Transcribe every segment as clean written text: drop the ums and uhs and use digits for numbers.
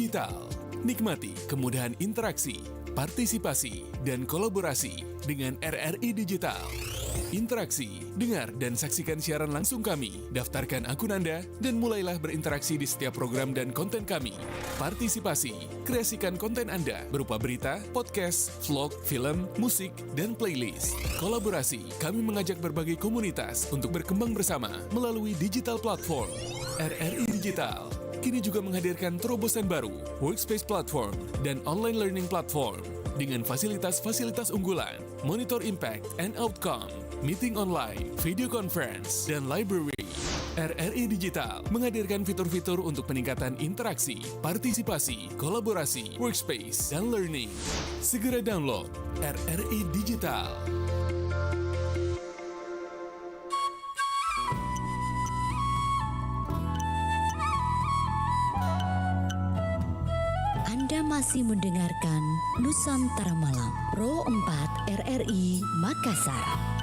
Digital. Nikmati kemudahan interaksi, partisipasi, dan kolaborasi dengan RRI Digital. Interaksi, dengar dan saksikan siaran langsung kami, daftarkan akun Anda, dan mulailah berinteraksi di setiap program dan konten kami. Partisipasi, kreasikan konten Anda berupa berita, podcast, vlog, film, musik, dan playlist. Kolaborasi, kami mengajak berbagai komunitas untuk berkembang bersama melalui digital platform. RRI Digital kini juga menghadirkan terobosan baru, workspace platform, dan online learning platform dengan fasilitas-fasilitas unggulan, monitor impact and outcome, meeting online, video conference, dan library. RRI Digital menghadirkan fitur-fitur untuk peningkatan interaksi, partisipasi, kolaborasi, workspace, dan learning. Segera download RRI Digital. Anda masih mendengarkan Nusantara Malam, Pro 4 RRI Makassar.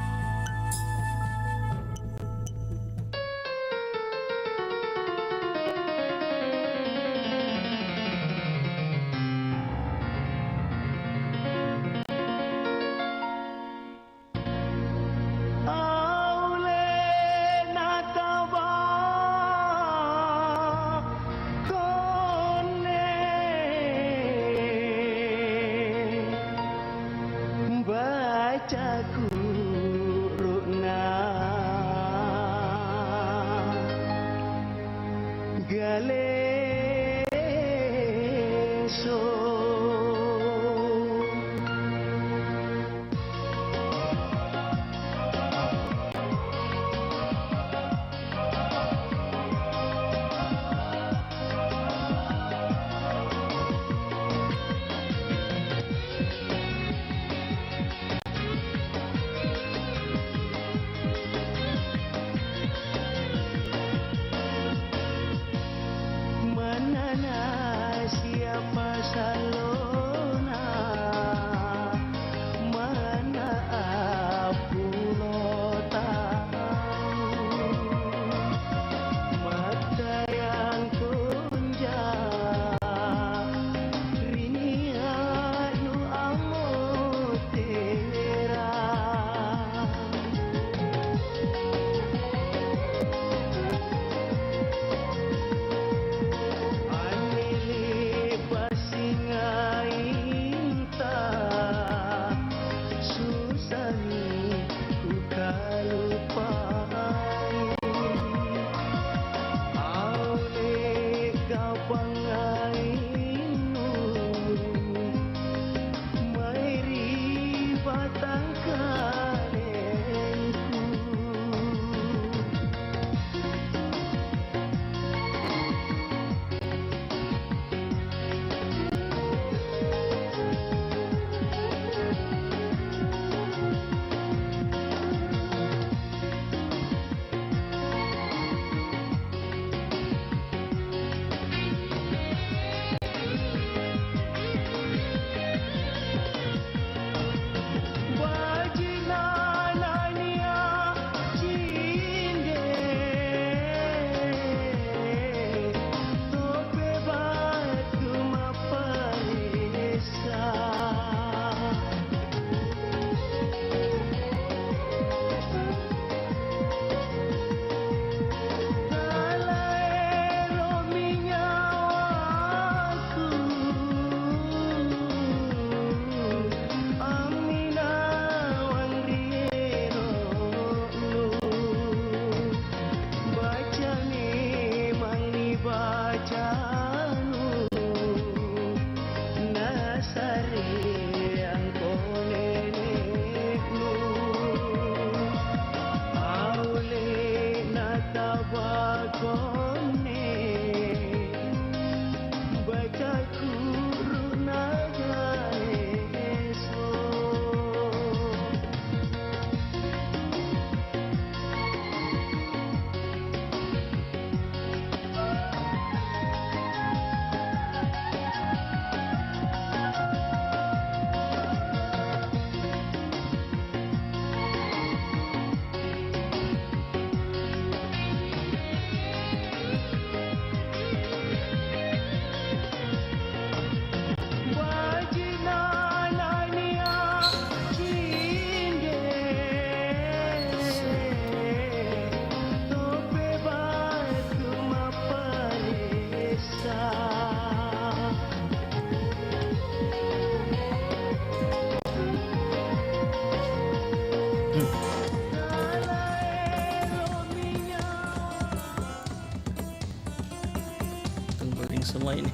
semua ini.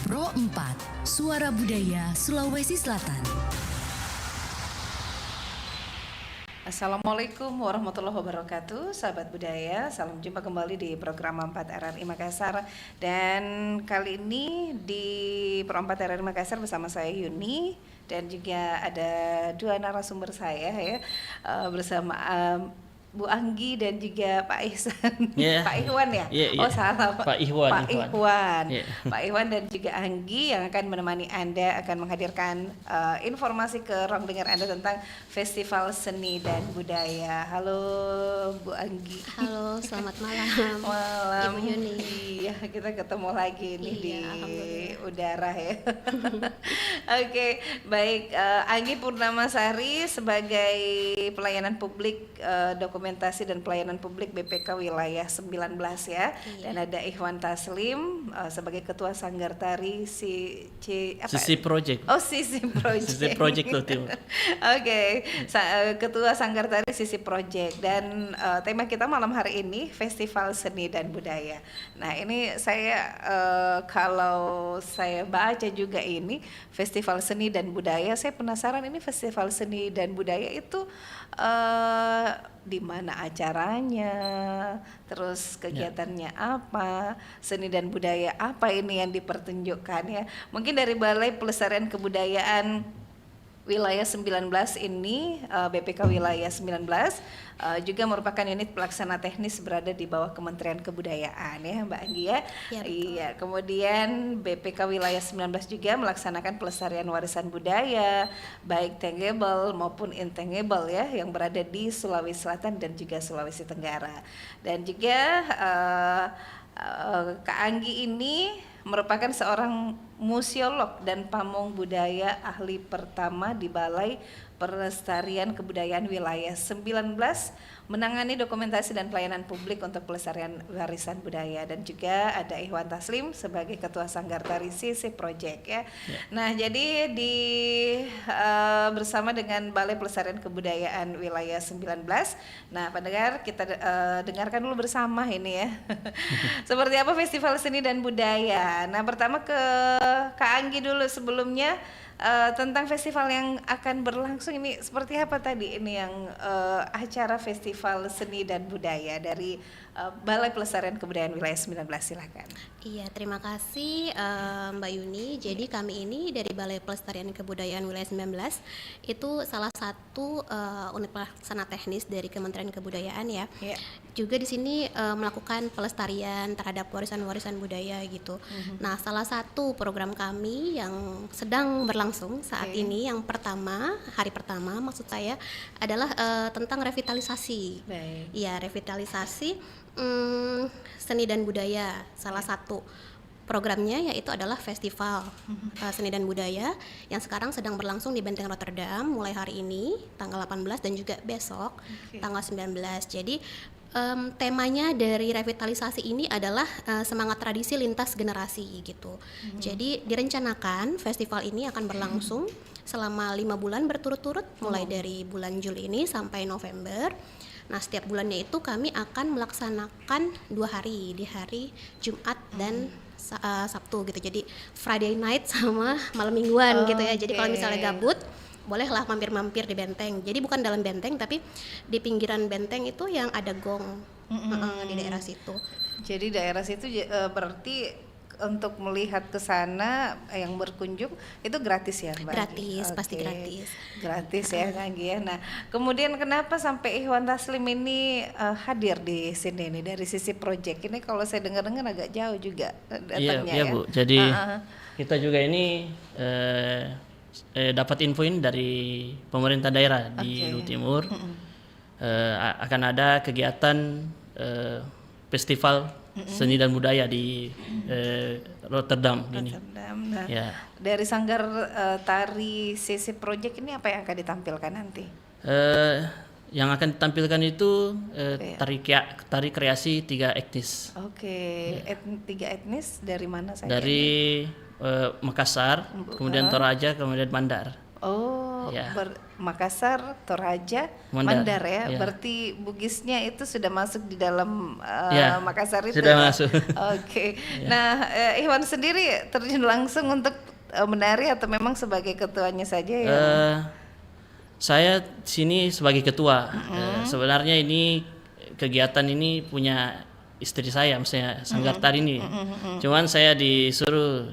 Pro 4, Suara Budaya Sulawesi Selatan. Assalamualaikum warahmatullahi wabarakatuh, sahabat budaya. Salam jumpa kembali di program 4 RRI Makassar. Dan kali ini di Pro 4 RRI Makassar bersama saya Yuni, dan juga ada dua narasumber saya ya, bersama Bu Anggi dan juga Pak Ihsan. Yeah. Pak Ikhwan ya? Yeah. Oh salah, Pak Ikhwan. Pak Ikhwan. Yeah. Pak Ikhwan dan juga Anggi yang akan menemani Anda, akan menghadirkan informasi ke ruang dengar Anda tentang Festival Seni dan Budaya. Halo Bu Anggi. Halo, selamat malam. Malam. Ibu Yuni. Iya, kita ketemu lagi nih di alhamdulillah. udara ya. Oke, baik. Anggi Purnamasari sebagai pelayanan publik, dokumentasi dan pelayanan publik BPK Wilayah 19 ya. Dan ada Ikhwan Taslim sebagai Ketua Sanggar Tari Sisi Project. Oh, Sisi Project. Sisi Project loh tim. Oke, Ketua Sanggar Tari Sisi Project, dan tema kita malam hari ini Festival Seni dan Budaya. Nah, ini saya kalau saya baca juga ini Festival Seni dan Budaya, saya penasaran ini Festival Seni dan Budaya itu di mana acaranya, terus kegiatannya apa, seni dan budaya apa ini yang dipertunjukkan ya. Mungkin dari Balai Pelestarian Kebudayaan Wilayah 19 ini, BPK Wilayah 19 juga merupakan unit pelaksana teknis berada di bawah Kementerian Kebudayaan ya Mbak Anggi ya. Ya, Iya, kemudian BPK Wilayah 19 juga melaksanakan pelestarian warisan budaya baik tangible maupun intangible ya yang berada di Sulawesi Selatan dan juga Sulawesi Tenggara. Dan juga Kak Anggi ini merupakan seorang museolog dan pamong budaya ahli pertama di Balai Pelestarian Kebudayaan Wilayah 19, menangani dokumentasi dan pelayanan publik untuk pelestarian warisan budaya, dan juga ada Ikhwan Taslim sebagai Ketua Sanggar Tari Sisi Project ya. Nah, jadi bersama dengan Balai Pelestarian Kebudayaan Wilayah 19. Nah, pendengar, kita dengarkan dulu bersama ini ya. Seperti apa Festival Seni dan Budaya. Nah, pertama ke Kak Anggi dulu sebelumnya. Tentang festival yang akan berlangsung ini seperti apa tadi ini yang acara Festival Seni dan Budaya dari Balai Pelestarian Kebudayaan Wilayah 19, silakan. Iya, terima kasih Mbak Yuni. Jadi kami ini dari Balai Pelestarian Kebudayaan Wilayah 19 itu salah satu unit pelaksana teknis dari Kementerian Kebudayaan ya. Yeah. Juga di sini melakukan pelestarian terhadap warisan-warisan budaya gitu. Nah, salah satu program kami yang sedang berlangsung saat ini, yang pertama, hari pertama maksud saya adalah tentang revitalisasi. Baik. Iya, revitalisasi seni dan budaya. Salah satu programnya yaitu adalah Festival Seni dan Budaya yang sekarang sedang berlangsung di Benteng Rotterdam mulai hari ini tanggal 18 dan juga besok tanggal 19. Jadi temanya dari revitalisasi ini adalah semangat tradisi lintas generasi gitu. Jadi direncanakan festival ini akan berlangsung selama 5 bulan berturut-turut, mulai dari bulan Juli ini sampai November. Nah, setiap bulannya itu kami akan melaksanakan 2 hari, di hari Jumat dan Sabtu gitu. Jadi Friday night sama malam mingguan gitu ya. Jadi kalau misalnya gabut, bolehlah mampir-mampir di benteng. Jadi bukan dalam benteng, tapi di pinggiran benteng itu yang ada gong di daerah situ. Jadi daerah situ berarti untuk melihat ke sana yang berkunjung itu gratis ya Mbak? Gratis, pasti gratis. Gratis ya Kang Anggi ya. Nah, kemudian kenapa sampai Ikhwan Taslim ini hadir di sini nih dari Sisi Project ini? Kalau saya dengar-dengar agak jauh juga datangnya Iya ya. Bu, jadi kita juga ini dapat info ini dari pemerintah daerah di Lu Timur. Akan ada kegiatan festival seni dan budaya di Rotterdam ini. Nah, Ya. dari Sanggar Tari Sisi Project ini apa yang akan ditampilkan nanti? Yang akan ditampilkan itu tari kreasi 3 etnis. Oke, 3 etnis dari mana saja? Dari Makassar, kemudian Toraja, kemudian Bandar. Oh, Ya. Makassar, Toraja, Mandar, Mandar ya. ya. Berarti Bugisnya itu sudah masuk di dalam Ya, Makassar itu. sudah ya? masuk. Oke. Nah, Iwan sendiri terjun langsung untuk menari atau memang sebagai ketuanya saja ya? Saya sini sebagai ketua. Sebenarnya ini kegiatan ini punya istri saya, misalnya Sanggar Tari ini. Cuman saya disuruh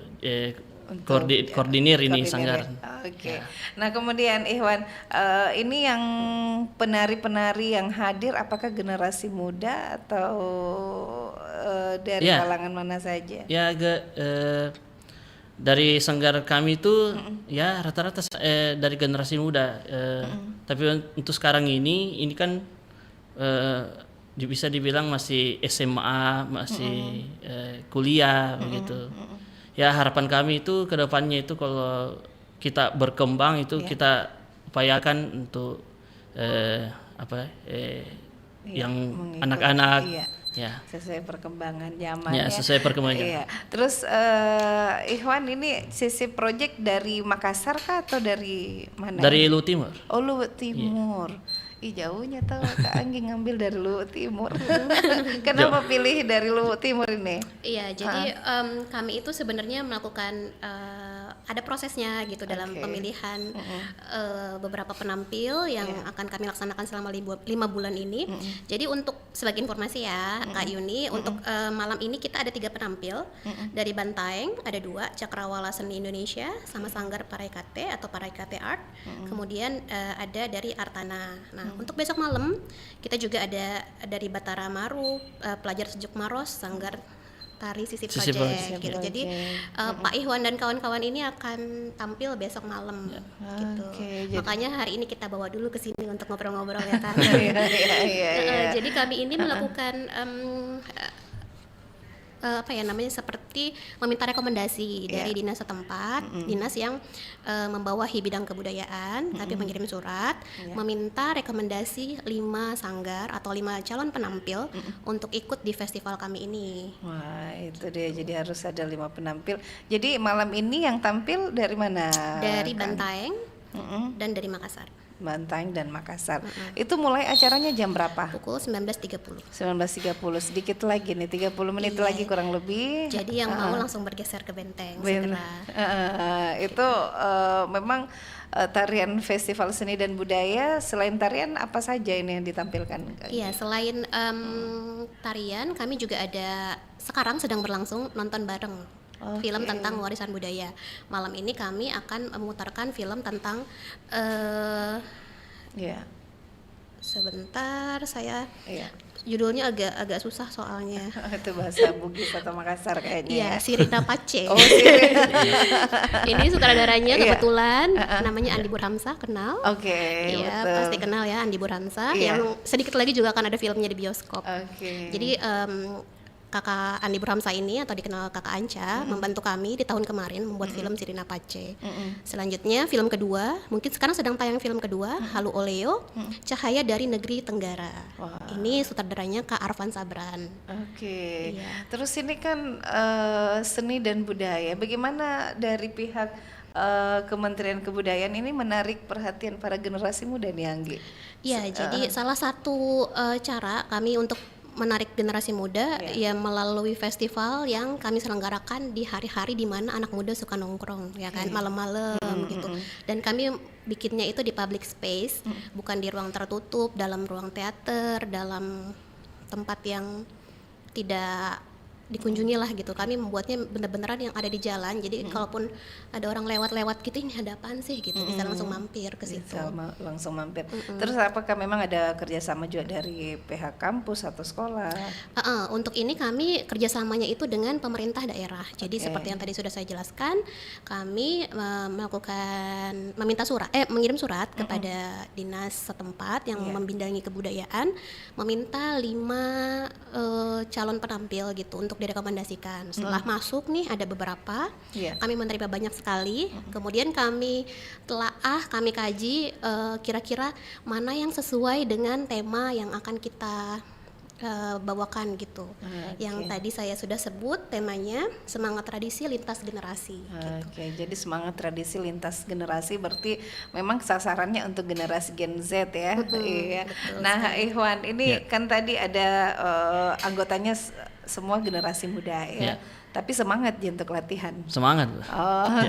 koordinir ini Sanggar. Oke. Nah kemudian Iwan, ini yang penari-penari yang hadir, apakah generasi muda atau dari Ya. kalangan mana saja? Ya, dari Sanggar kami itu ya rata-rata dari generasi muda. Tapi untuk sekarang ini kan bisa dibilang masih SMA, masih kuliah begitu. Ya harapan kami itu kedepannya itu kalau kita berkembang itu kita upayakan untuk yang mengikut, anak-anak. iya. Ya. Sesuai perkembangan zaman Ya, sesuai perkembangan zaman. Iya. Terus Ikhwan ini sisi project dari Makassar kah atau dari mana? Dari Luwu Timur. Oh, Luwu Timur. Ih jauhnya tahu Kak Anggi ngambil dari Luwu Timur. Kenapa pilih dari Luwu Timur ini? Iya, jadi kami itu sebenarnya melakukan ada prosesnya gitu dalam Oke. pemilihan beberapa penampil yang akan kami laksanakan selama 5 bulan ini. Jadi untuk sebagai informasi ya Kak Yuni, untuk malam ini kita ada 3 penampil dari Bantaeng, ada 2 Cakrawala Seni Indonesia sama Sanggar Paraikate atau Paraikate Art. Kemudian ada dari Artana. Nah, untuk besok malam kita juga ada dari Batara Maru, pelajar Sejuk Maros, Sanggar Tari Sisi Sisi Project Project. gitu. Jadi Pak Ihwan dan kawan-kawan ini akan tampil besok malam gitu. Oke, jadi- Makanya hari ini kita bawa dulu ke sini untuk ngobrol-ngobrol ya kan. Iya. Jadi kami ini melakukan seperti meminta rekomendasi dari dinas setempat, dinas yang membawahi bidang kebudayaan, tapi mengirim surat meminta rekomendasi 5 sanggar atau 5 calon penampil untuk ikut di festival kami ini. Wah itu dia, jadi harus ada 5 penampil. Jadi malam ini yang tampil dari mana? Dari Kak? Bantaeng dan dari Makassar. Bantaeng dan Makassar. Itu mulai acaranya jam berapa? Pukul 19.30. 19.30, sedikit lagi nih, 30 menit Iya. lagi kurang lebih. Jadi yang mau langsung bergeser ke Benteng Ben- segera. itu memang tarian festival seni dan budaya. Selain tarian apa saja ini yang ditampilkan? Iya, selain tarian, kami juga ada sekarang sedang berlangsung nonton bareng film tentang warisan budaya. Malam ini kami akan memutarkan film tentang Iya. sebentar saya Iya. judulnya agak susah soalnya. Itu bahasa Bugis atau Makassar kayaknya. Iya, ya. Sirina Pace. Oh, sih. Ini sutradaranya Iya. kebetulan namanya Andi Burhamsa, kenal? Oke, Iya, betul. pasti kenal ya Andi Burhamsa. Iya. Yang sedikit lagi juga akan ada filmnya di bioskop. Oke. Jadi kakak Andi Burhamsa ini atau dikenal kakak Anca membantu kami di tahun kemarin membuat film Sirina Pace. Selanjutnya film kedua, mungkin sekarang sedang tayang film kedua, Halu Oleo, Cahaya dari Negeri Tenggara. Wah. Ini sutradaranya Kak Arfan Sabran. Oke. Iya. Terus ini kan seni dan budaya. Bagaimana dari pihak Kementerian Kebudayaan ini menarik perhatian para generasi muda nih, Anggi? Iya, jadi salah satu cara kami untuk menarik generasi muda ya melalui festival yang kami selenggarakan di hari-hari di mana anak muda suka nongkrong ya kan, malam-malam gitu. Dan kami bikinnya itu di public space, bukan di ruang tertutup, dalam ruang teater, dalam tempat yang tidak dikunjungi lah gitu. Kami membuatnya bener-beneran yang ada di jalan. Jadi kalaupun ada orang lewat-lewat gitu, ini ada apaan sih gitu, bisa langsung mampir ke situ. Bisa langsung mampir. Terus apakah memang ada kerjasama juga dari pihak kampus atau sekolah? Untuk ini kami kerjasamanya itu dengan pemerintah daerah. Jadi seperti yang tadi sudah saya jelaskan, kami mengirim surat kepada dinas setempat yang membidangi kebudayaan, meminta 5 calon penampil gitu untuk direkomendasikan. Setelah masuk nih ada beberapa, kami menerima banyak sekali. Kemudian kami telaah, kami kaji kira-kira mana yang sesuai dengan tema yang akan kita bawakan gitu. Yang tadi saya sudah sebut temanya semangat tradisi lintas generasi. Oke, jadi semangat tradisi lintas generasi berarti memang sasarannya untuk generasi Gen Z ya. Iya. Nah, Ikhwan, ini kan tadi ada anggotanya semua generasi muda ya. Tapi semangat ji untuk latihan. Semangat.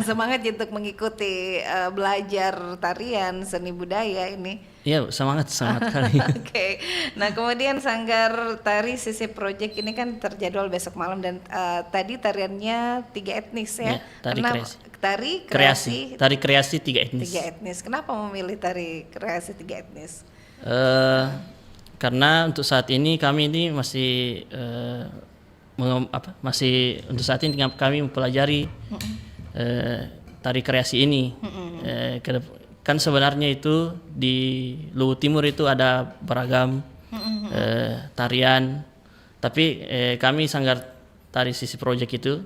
Semangat ji untuk mengikuti belajar tarian seni budaya ini. Iya, semangat kali. Oke. Nah, kemudian Sanggar Tari Sisi Project ini kan terjadwal besok malam dan tadi tariannya 3 etnis ya. Tari kreasi. Tari kreasi 3 etnis. 3 etnis. Kenapa memilih tari kreasi 3 etnis? Karena untuk saat ini kami ini masih untuk saat ini kami mempelajari tari kreasi ini. Kan sebenarnya itu di Luwu Timur itu ada beragam tarian, tapi kami Sanggar Tari Sisi Project itu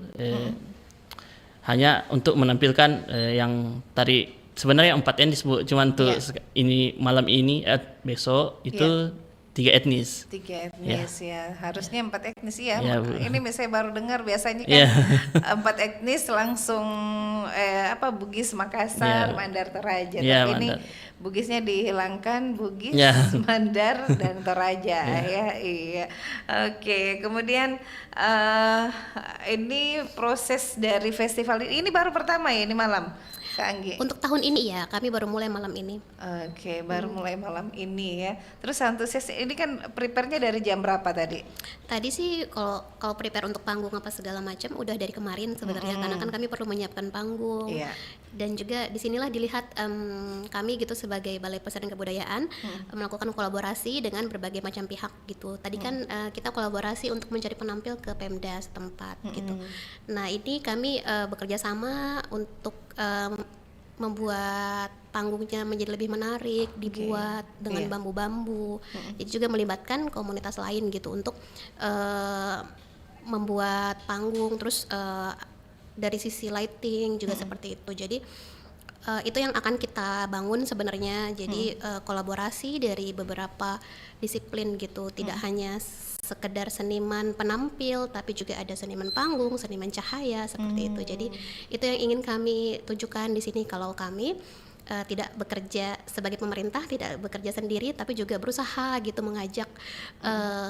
hanya untuk menampilkan yang tari sebenarnya 4 etnis Bu, cuman untuk ini malam ini besok itu 3 etnis. 3 etnis ya. Harusnya 4 etnis ya. Ini saya baru dengar biasanya kan 4 etnis langsung Bugis Makassar, Mandar Toraja. Tapi ini Bugisnya dihilangkan, Bugis, Mandar dan Toraja ya. Iya. Oke, kemudian ini proses dari festival ini baru pertama ya ini malam. Kak Anggi. Untuk tahun ini ya, kami baru mulai malam ini. Oke, baru mulai malam ini ya. Terus antusias ini kan prepare-nya dari jam berapa tadi? Tadi sih kalau prepare untuk panggung apa segala macam udah dari kemarin sebenarnya karena kan kami perlu menyiapkan panggung. Dan juga disinilah dilihat kami gitu sebagai Balai Pelestarian Kebudayaan melakukan kolaborasi dengan berbagai macam pihak gitu. Tadi kan kita kolaborasi untuk mencari penampil ke Pemda setempat gitu. Nah, ini kami bekerja sama untuk membuat panggungnya menjadi lebih menarik, dibuat dengan bambu-bambu. Jadi juga melibatkan komunitas lain gitu untuk membuat panggung, terus dari sisi lighting juga seperti itu. Jadi itu yang akan kita bangun sebenarnya. Jadi kolaborasi dari beberapa disiplin gitu, tidak hanya sekedar seniman penampil, tapi juga ada seniman panggung, seniman cahaya seperti itu. Jadi itu yang ingin kami tunjukkan di sini kalau kami tidak bekerja sebagai pemerintah, tidak bekerja sendiri, tapi juga berusaha gitu mengajak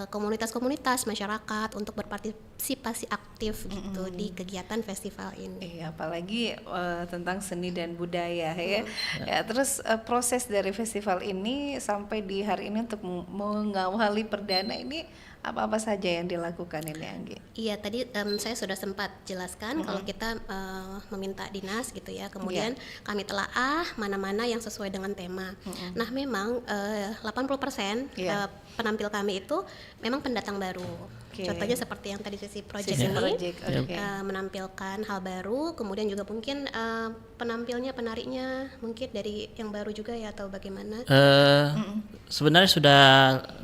komunitas-komunitas masyarakat untuk berpartisipasi aktif gitu di kegiatan festival ini. Apalagi tentang seni dan budaya ya. Terus proses dari festival ini sampai di hari ini untuk mengawali perdana ini apa-apa saja yang dilakukan ini Anggi? Iya, tadi saya sudah sempat jelaskan kalau kita meminta dinas gitu ya, kemudian kami telaah mana-mana yang sesuai dengan tema. Nah, memang 80% penampil kami itu memang pendatang baru. Contohnya seperti yang tadi Sisi Project ini menampilkan hal baru, kemudian juga mungkin penampilnya, penarinya mungkin dari yang baru juga ya atau bagaimana? Sebenarnya sudah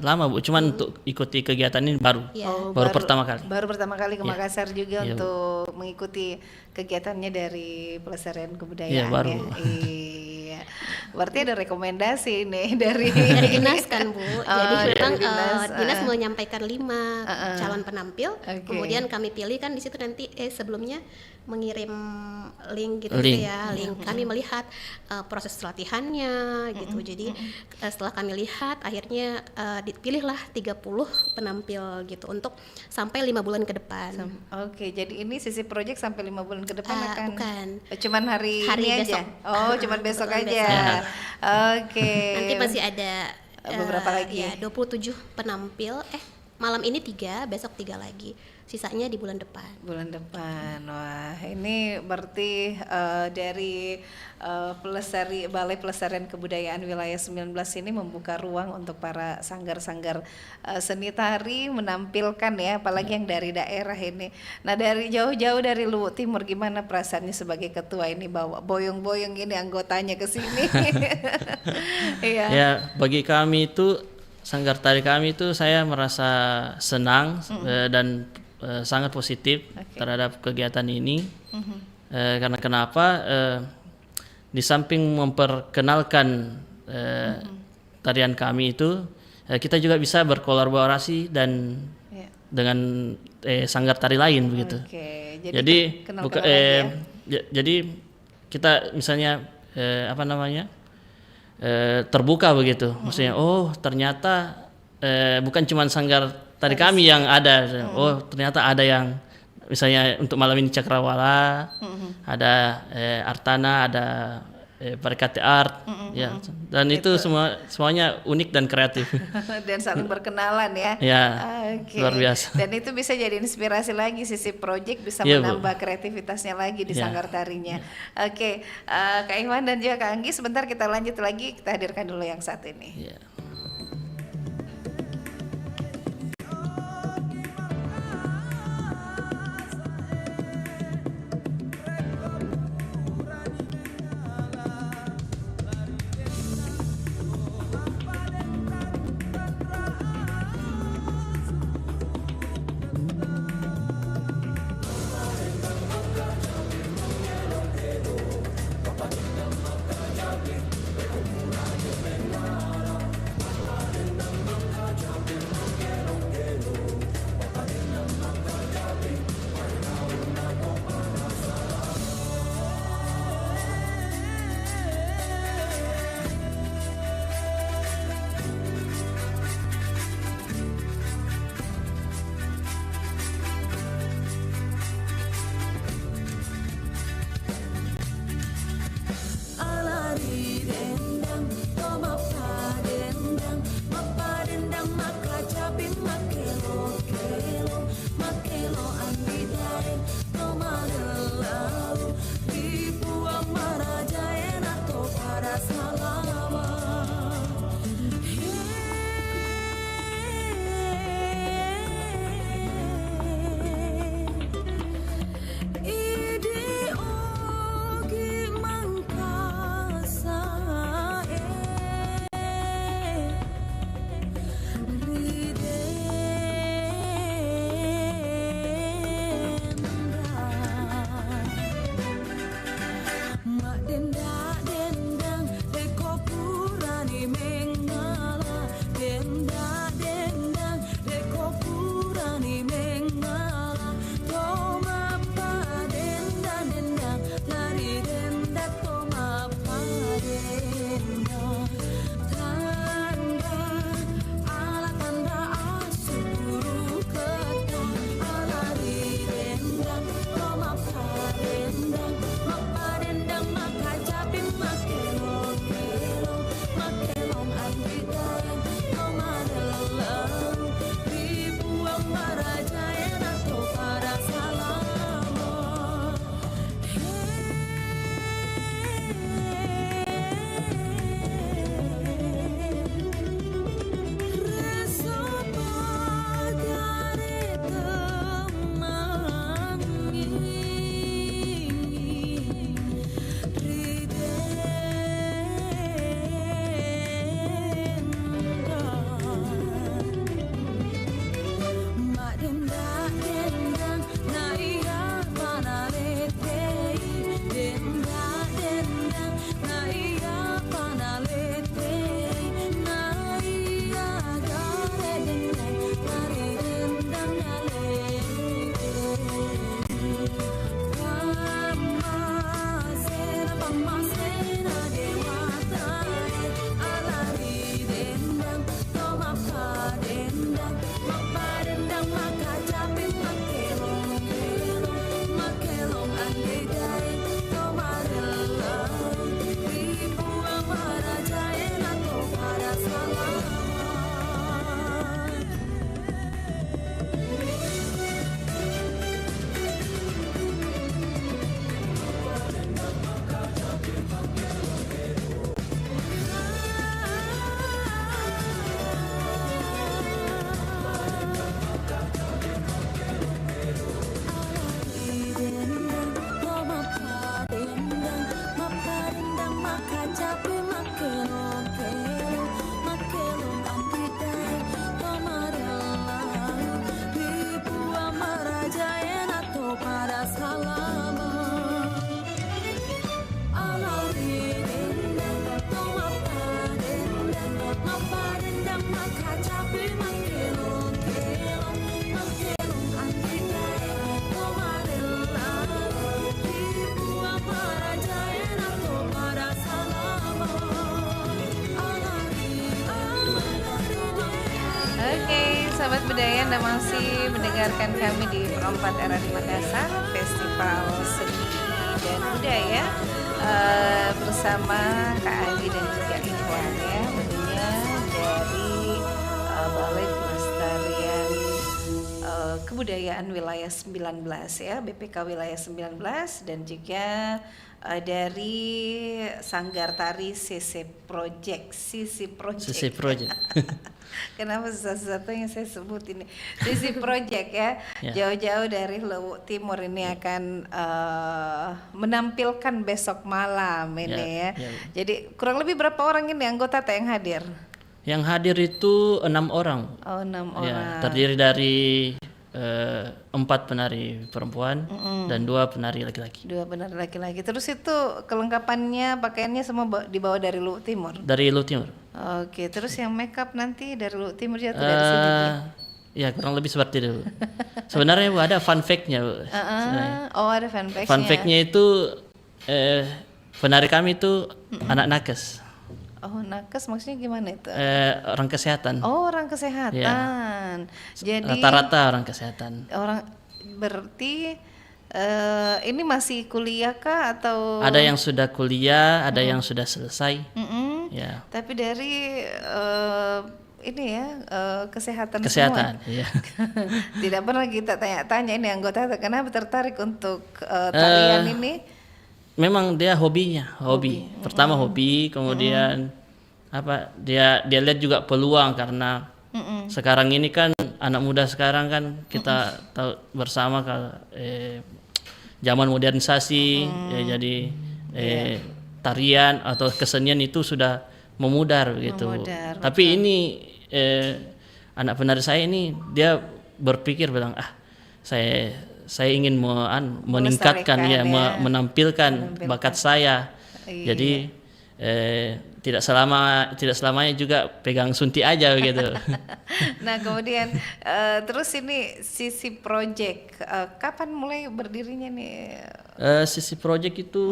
lama Bu, cuman untuk ikuti kegiatan ini baru pertama kali. Baru pertama kali ke Makassar juga untuk mengikuti kegiatannya dari pelestarian kebudayaan baru. Iya. Berarti ada rekomendasi nih dari dinas kan Bu. Jadi memang dinas menyampaikan 5 calon penampil, kemudian kami pilih kan di situ nanti sebelumnya mengirim link gitu ya, link kami melihat proses latihannya gitu. Jadi setelah kami lihat akhirnya dipilihlah 30 penampil gitu untuk sampai 5 bulan ke depan. Oke, jadi ini Sisi Project sampai 5 bulan ke depan akan? Bukan. Cuman hari ini besok. aja? Cuman besok aja. Oke. Nanti masih ada beberapa lagi? 27 penampil, malam ini 3, besok 3 lagi. Sisanya di bulan depan. Bulan depan. Wah, ini berarti dari Balai Pelestarian Kebudayaan Wilayah 19 ini membuka ruang untuk para sanggar-sanggar seni tari menampilkan ya, apalagi yang dari daerah ini. Nah, dari jauh-jauh dari Luwu Timur, gimana perasaannya sebagai ketua ini bawa boyong-boyong ini anggotanya ke sini? Ya, bagi kami itu Sanggar Tari kami itu saya merasa senang dan sangat positif terhadap kegiatan ini. Karena kenapa? Di samping memperkenalkan tarian kami itu, kita juga bisa berkolaborasi dan Ya. dengan sanggar tari lain begitu. Oke, Jadi kenal-kenal lagi ya. jadi kita misalnya terbuka begitu. Maksudnya oh ternyata bukan cuma sanggar tari kami yang ada. Oh ternyata ada yang misalnya untuk malam ini Cakrawala, ada Artana, ada Parikate Art, ya. Dan itu semuanya unik dan kreatif. Dan saling berkenalan ya. Ya, Oke. luar biasa. Dan itu bisa jadi inspirasi lagi, sisi project bisa Iya, Bu. menambah kreativitasnya lagi di Ya. sanggar tarinya. Oke, Kak Iwan dan juga Kak Anggi, sebentar kita lanjut lagi, kita hadirkan dulu yang satu ini. Ya. masih mendengarkan kami di Pro 4 RRI Makassar, Festival Seni dan Budaya bersama Kak Anggi dan juga Ikhwan ya, tentunya dari Balai Pelestarian Kebudayaan Wilayah 19 ya, BPK Wilayah 19, dan juga dari Sanggar Tari Sisi Project. Kenapa satu-satu yang saya sebut ini Sisi Project ya. Jauh-jauh dari Luwu Timur ini akan menampilkan besok malam ini ya. Jadi kurang lebih berapa orang ini anggota yang hadir? Yang hadir itu 6 orang. Oh, 6 orang. Ya, terdiri dari 4 penari perempuan dan 2 penari laki-laki. 2 penari laki-laki. Terus itu kelengkapannya, pakaiannya semua dibawa dari Luwu Timur? Dari Luwu Timur. Oke, terus yang makeup nanti dari Luwu Timur atau dari sini? Ya kurang lebih seperti itu. Sebenarnya Bu, ada fun fact-nya Bu. Oh, ada fun fact-nya. Fun fact-nya itu penari kami itu anak nakes. Oh, nakes maksudnya gimana itu? Orang kesehatan. Oh, orang kesehatan. Jadi rata-rata orang kesehatan. Orang berarti ini masih kuliah kah atau? Ada yang sudah kuliah, ada yang sudah selesai. Ya. Tapi dari ini ya kesehatan Kesehatan, semua. iya. Tidak pernah kita tanya-tanya ini anggota kenapa tertarik untuk tarian ini? Memang dia hobi. Pertama hobi, kemudian dia lihat juga peluang karena sekarang ini kan anak muda sekarang kan kita tahu bersama kalau zaman modernisasi ya, jadi tarian atau kesenian itu sudah memudar gitu. Tapi ini anak penari saya ini dia berpikir bilang saya ingin meningkatkan menampilkan bakat saya. Jadi tidak selamanya juga pegang sunti aja gitu. Nah kemudian terus ini Sisi Project kapan mulai berdirinya nih? Sisi Project itu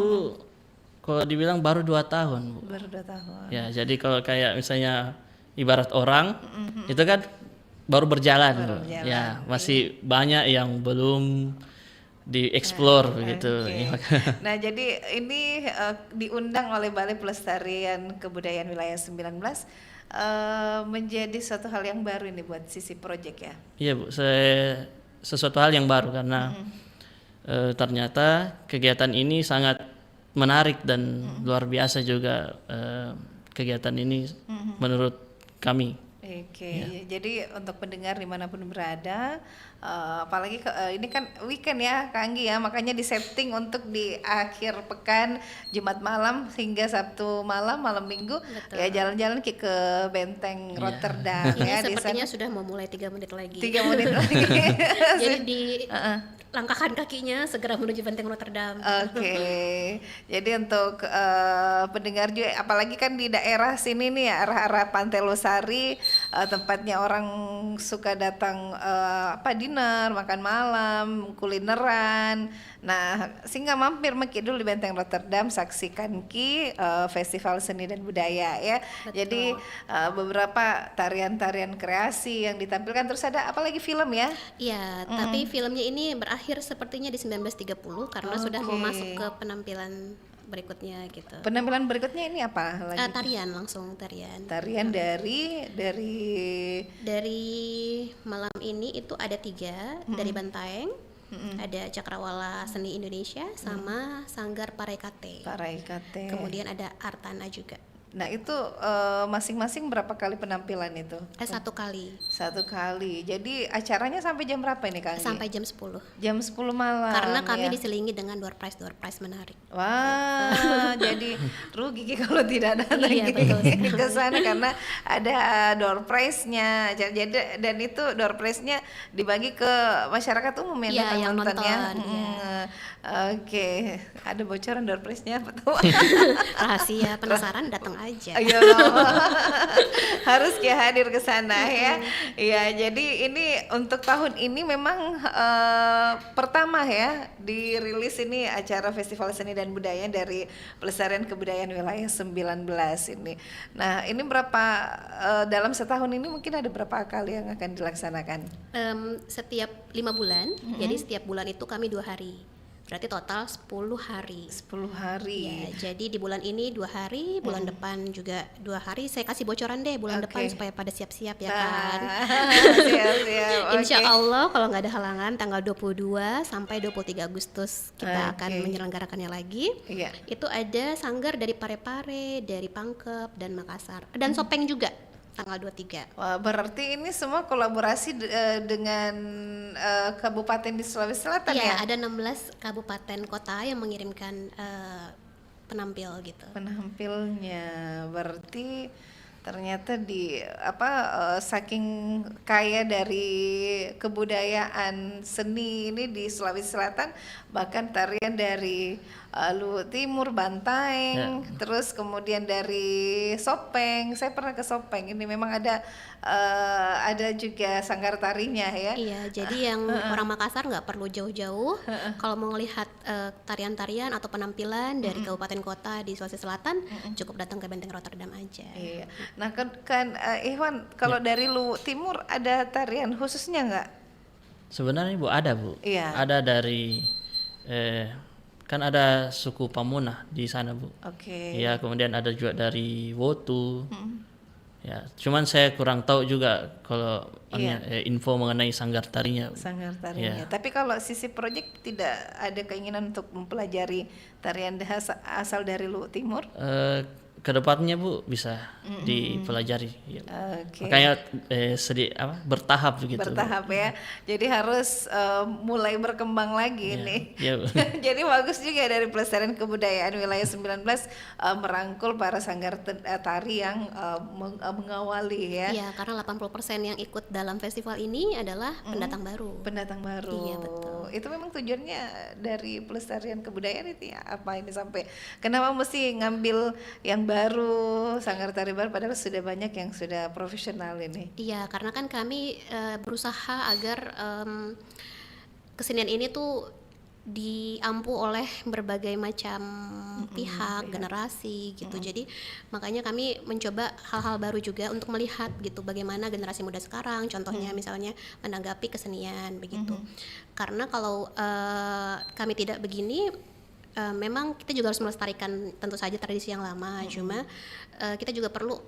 kalau dibilang baru 2 tahun Bu. Baru 2 tahun. Ya jadi kalau kayak misalnya ibarat orang itu kan baru berjalan. Ya masih banyak yang belum dieksplor begitu. Nah jadi ini diundang oleh Balai Pelestarian Kebudayaan Wilayah 19 menjadi suatu hal yang baru ini buat Sisi Project ya. Iya Bu, sesuatu hal yang baru karena ternyata kegiatan ini sangat menarik dan luar biasa juga kegiatan ini menurut kami. Jadi untuk pendengar dimanapun berada, apalagi ini kan weekend ya Kak Anggi ya, makanya disetting untuk di akhir pekan Jumat malam hingga Sabtu malam Minggu. Betul. Ya jalan-jalan ke Benteng Rotterdam ya. Ini sepertinya sudah mau mulai 3 menit lagi. 3 menit lagi. Jadi langkahkan kakinya segera menuju Benteng Rotterdam. Jadi untuk pendengar juga, apalagi kan di daerah sini nih ya, arah-arah Pantai Losari, tempatnya orang suka datang dinner, makan malam, kulineran. Nah, sehingga mampir dulu di Benteng Rotterdam, saksikan Festival Seni dan Budaya ya. Betul. Jadi beberapa tarian-tarian kreasi yang ditampilkan, terus ada apalagi film ya? Iya, tapi filmnya ini berakhir sepertinya di 1930 karena sudah mau masuk ke penampilan berikutnya gitu. Penampilan berikutnya ini apa lagi? Tarian. Tarian dari malam ini itu ada 3 dari Bantaeng. Ada Cakrawala Seni Indonesia sama Sanggar Paraikate. Kemudian ada Artana juga. Nah itu masing-masing berapa kali penampilan itu? 1 kali. 1 kali. Jadi acaranya sampai jam berapa ini Kang? Sampai jam 10. Jam 10 malam. Karena kami diselingi dengan door prize menarik. Wah, jadi rugi kalau tidak datang ke sana karena ada door prize-nya. Jadi dan itu door prize-nya dibagi ke masyarakat umum yang nonton ya. Ada bocoran door prize-nya apa tuh? Rahasia, penasaran datang aja. aja. Ayo, harus hadir ke sana ya. Iya, jadi ini untuk tahun ini memang pertama ya dirilis ini acara Festival Seni dan Budaya dari Pelestarian Kebudayaan Wilayah 19 ini. Nah, ini berapa dalam setahun ini mungkin ada berapa kali yang akan dilaksanakan? Setiap 5 bulan, jadi setiap bulan itu kami 2 hari. Berarti total 10 hari. 10 hari. Ya, jadi di bulan ini 2 hari, bulan depan juga 2 hari. Saya kasih bocoran deh bulan depan supaya pada siap-siap ya kan. Siap-siap. Insya oke. Allah kalau nggak ada halangan tanggal 22 sampai 23 Agustus kita akan Oke. menyelenggarakannya lagi. Iya. Itu ada sanggar dari Parepare, dari Pangkep dan Makassar. Dan Sopeng juga tanggal 23. Wah, berarti ini semua kolaborasi dengan kabupaten di Sulawesi Selatan ya? Iya, ada 16 kabupaten kota yang mengirimkan penampil gitu. Penampilnya berarti ternyata di saking kaya dari kebudayaan seni ini di Sulawesi Selatan, bahkan tarian dari Luhut Timur, Bantaeng, terus kemudian dari Sopeng. Saya pernah ke Sopeng, ini memang ada juga sanggar tarinya ya. Iya, jadi yang orang Makassar nggak perlu jauh-jauh. Kalau mau melihat tarian-tarian atau penampilan dari kabupaten kota di Sulawesi Selatan, cukup datang ke Benteng Rotterdam aja. Iya. Nah kan Ikhwan, kalau dari Luhut Timur ada tarian khususnya nggak? Sebenarnya Bu ada Bu. Iya. Ada dari kan ada suku Pamuna di sana Bu. Oke. Ya, kemudian ada juga dari Wotu. Ya, cuman saya kurang tahu juga kalau info mengenai sanggar tarinya. Sanggar tarinya. Iya. Tapi kalau sisi proyek tidak ada keinginan untuk mempelajari tarian asal dari Luhut Timur? Kedepannya Bu bisa dipelajari. Ya. Oke. Makanya bertahap begitu. Bertahap ya. Jadi harus mulai berkembang lagi nih. Ya, Bu. Jadi bagus juga dari Pelestarian Kebudayaan Wilayah 19 merangkul para sanggar tari yang mengawali ya. Iya, karena 80% yang ikut dalam festival ini adalah pendatang baru. Pendatang baru. Iya, betul. Itu memang tujuannya dari Pelestarian Kebudayaan itu ya apa ini sampai kenapa mesti ngambil yang baru, sanggar tari baru padahal sudah banyak yang sudah profesional ini. Iya, karena kan kami berusaha agar kesenian ini tuh diampu oleh berbagai macam pihak, generasi gitu. Jadi makanya kami mencoba hal-hal baru juga untuk melihat gitu bagaimana generasi muda sekarang, contohnya misalnya menanggapi kesenian begitu. Karena kalau kami tidak begini, memang kita juga harus melestarikan tentu saja tradisi yang lama. Cuma kita juga perlu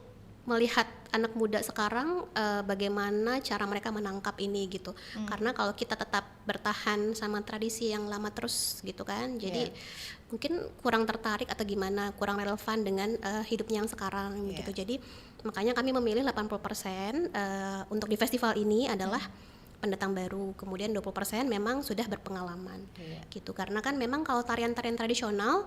melihat anak muda sekarang bagaimana cara mereka menangkap ini gitu. Karena kalau kita tetap bertahan sama tradisi yang lama terus gitu kan, jadi mungkin kurang tertarik atau gimana, kurang relevan dengan hidupnya yang sekarang gitu. Jadi makanya kami memilih 80% untuk di festival ini adalah pendatang baru, kemudian 20% memang sudah berpengalaman gitu. Karena kan memang kalau tarian-tarian tradisional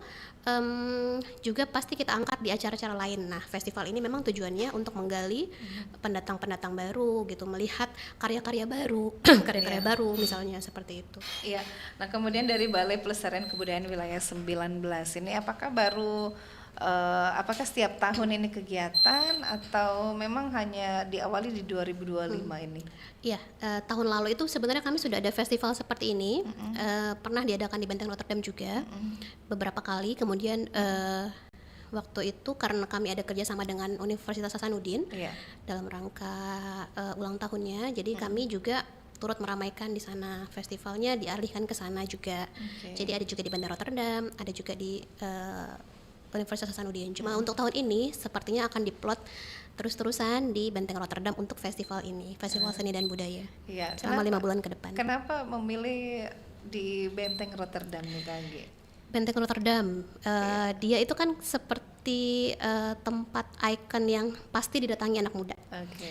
juga pasti kita angkat di acara-acara lain. Nah, festival ini memang tujuannya untuk menggali pendatang-pendatang baru gitu, melihat karya-karya baru, karya-karya baru misalnya seperti itu. Iya. Nah, kemudian dari Balai Pelestarian Kebudayaan Wilayah 19 ini apakah setiap tahun ini kegiatan atau memang hanya diawali di 2025 ini? Iya, tahun lalu itu sebenarnya kami sudah ada festival seperti ini, pernah diadakan di Benteng Rotterdam juga beberapa kali. Kemudian waktu itu karena kami ada kerjasama dengan Universitas Hasanuddin dalam rangka ulang tahunnya, jadi kami juga turut meramaikan di sana. Festivalnya dialihkan ke sana juga. Jadi ada juga di Benteng Rotterdam, ada juga di Universitas Hasanuddin. Cuma untuk tahun ini sepertinya akan diplot terus-terusan di Benteng Rotterdam untuk festival ini, Festival Seni dan Budaya. Iya. Selama 5 bulan ke depan. Kenapa memilih di Benteng Rotterdam nih Kak Anggi? Benteng Rotterdam, dia itu kan seperti tempat ikon yang pasti didatangi anak muda.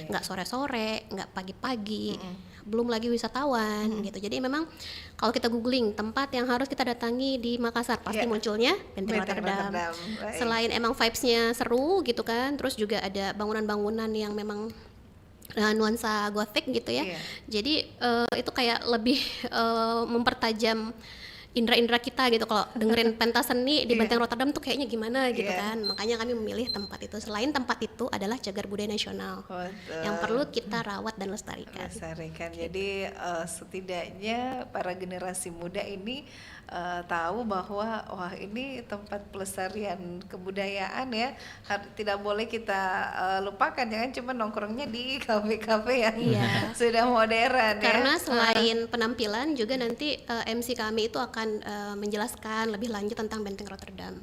Nggak sore-sore, nggak pagi-pagi, belum lagi wisatawan gitu. Jadi memang kalau kita googling tempat yang harus kita datangi di Makassar pasti munculnya Benteng Rotterdam. Selain emang vibes-nya seru gitu kan, terus juga ada bangunan-bangunan yang memang nuansa Gothic gitu ya. Jadi itu kayak lebih mempertajam indera-indera kita gitu. Kalau dengerin pentas seni di Benteng Rotterdam tuh kayaknya gimana gitu kan. Makanya kami memilih tempat itu. Selain tempat itu adalah cagar budaya nasional yang perlu kita rawat dan lestarikan. Jadi setidaknya para generasi muda ini tahu bahwa wah ini tempat pelestarian kebudayaan ya, tidak boleh kita lupakan, jangan cuma nongkrongnya di kafe-kafe yang sudah modern. Karena selain penampilan juga nanti MC kami itu akan menjelaskan lebih lanjut tentang Benteng Rotterdam.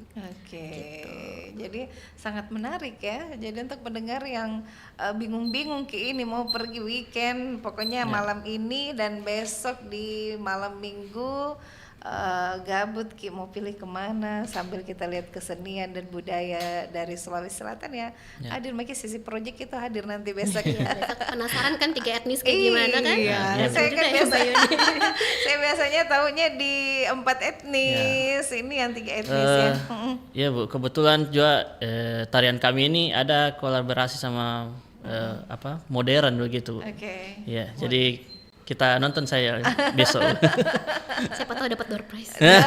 Gitu. Jadi sangat menarik ya. Jadi untuk pendengar yang bingung-bingung ini mau pergi weekend, pokoknya malam ini dan besok di malam minggu gabut mau pilih kemana sambil kita lihat kesenian dan budaya dari Sulawesi Selatan ya. Hadir Maki Sisi Project itu hadir nanti besok ya. Besok penasaran kan 3 etnis kayak gimana kan? Saya kan saya biasanya tahunya di 4 etnis, ini yang 3 etnis ya. Ya Bu, kebetulan juga tarian kami ini ada kolaborasi sama modern begitu. Ya, jadi kita nonton saya besok. Siapa tahu dapat door prize. Ya.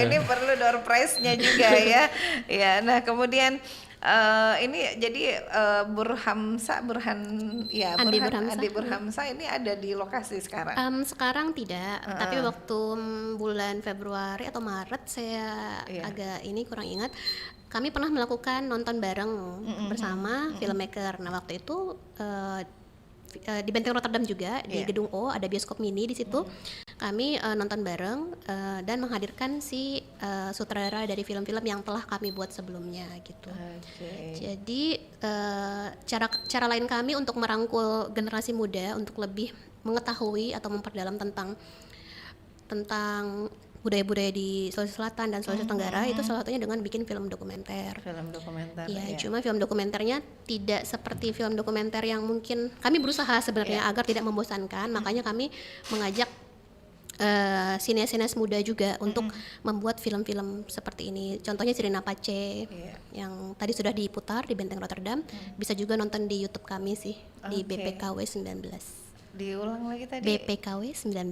Ini perlu door prize-nya juga ya. Ya, nah kemudian ini jadi Andi Burhamsa ini ada di lokasi sekarang. Sekarang tidak, tapi waktu bulan Februari atau Maret saya agak kurang ingat. Kami pernah melakukan nonton bareng bersama filmmaker. Nah waktu itu di Benteng Rotterdam juga di Gedung O ada bioskop mini di situ. Kami nonton bareng dan menghadirkan si sutradara dari film-film yang telah kami buat sebelumnya gitu. Jadi cara lain kami untuk merangkul generasi muda untuk lebih mengetahui atau memperdalam tentang budaya-budaya di Sulawesi Selatan dan Sulawesi Tenggara itu salah satunya dengan bikin film dokumenter. Ya, cuma film dokumenternya tidak seperti film dokumenter yang mungkin kami berusaha sebenarnya agar tidak membosankan. Makanya kami mengajak sinias-sinias muda juga untuk membuat film-film seperti ini. Contohnya Sirina Pace yang tadi sudah diputar di Benteng Rotterdam. Bisa juga nonton di YouTube kami sih di BPKW 19. Diulang lagi tadi. BPKW 19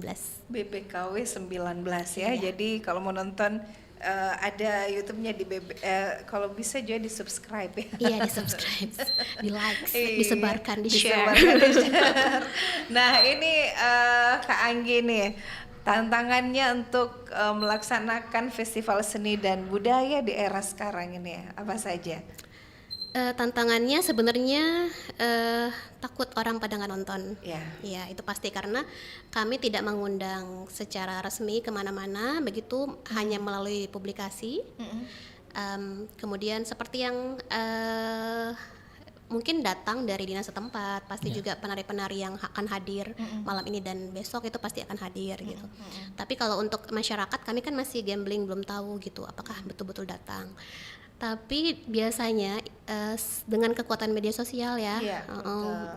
ya. Jadi kalau mau nonton ada YouTube-nya di kalau bisa juga di subscribe ya. Iya, di subscribe, di like, disebarkan, di share. Nah ini Kak Anggi nih, tantangannya untuk melaksanakan festival seni dan budaya di era sekarang ini apa saja? Tantangannya sebenarnya takut orang pada nggak nonton. Ya, itu pasti karena kami tidak mengundang secara resmi kemana-mana, begitu hanya melalui publikasi. Kemudian seperti yang mungkin datang dari dinas setempat, pasti juga penari-penari yang akan hadir malam ini dan besok itu pasti akan hadir gitu. Tapi kalau untuk masyarakat kami kan masih gambling, belum tahu gitu apakah betul-betul datang. Tapi biasanya dengan kekuatan media sosial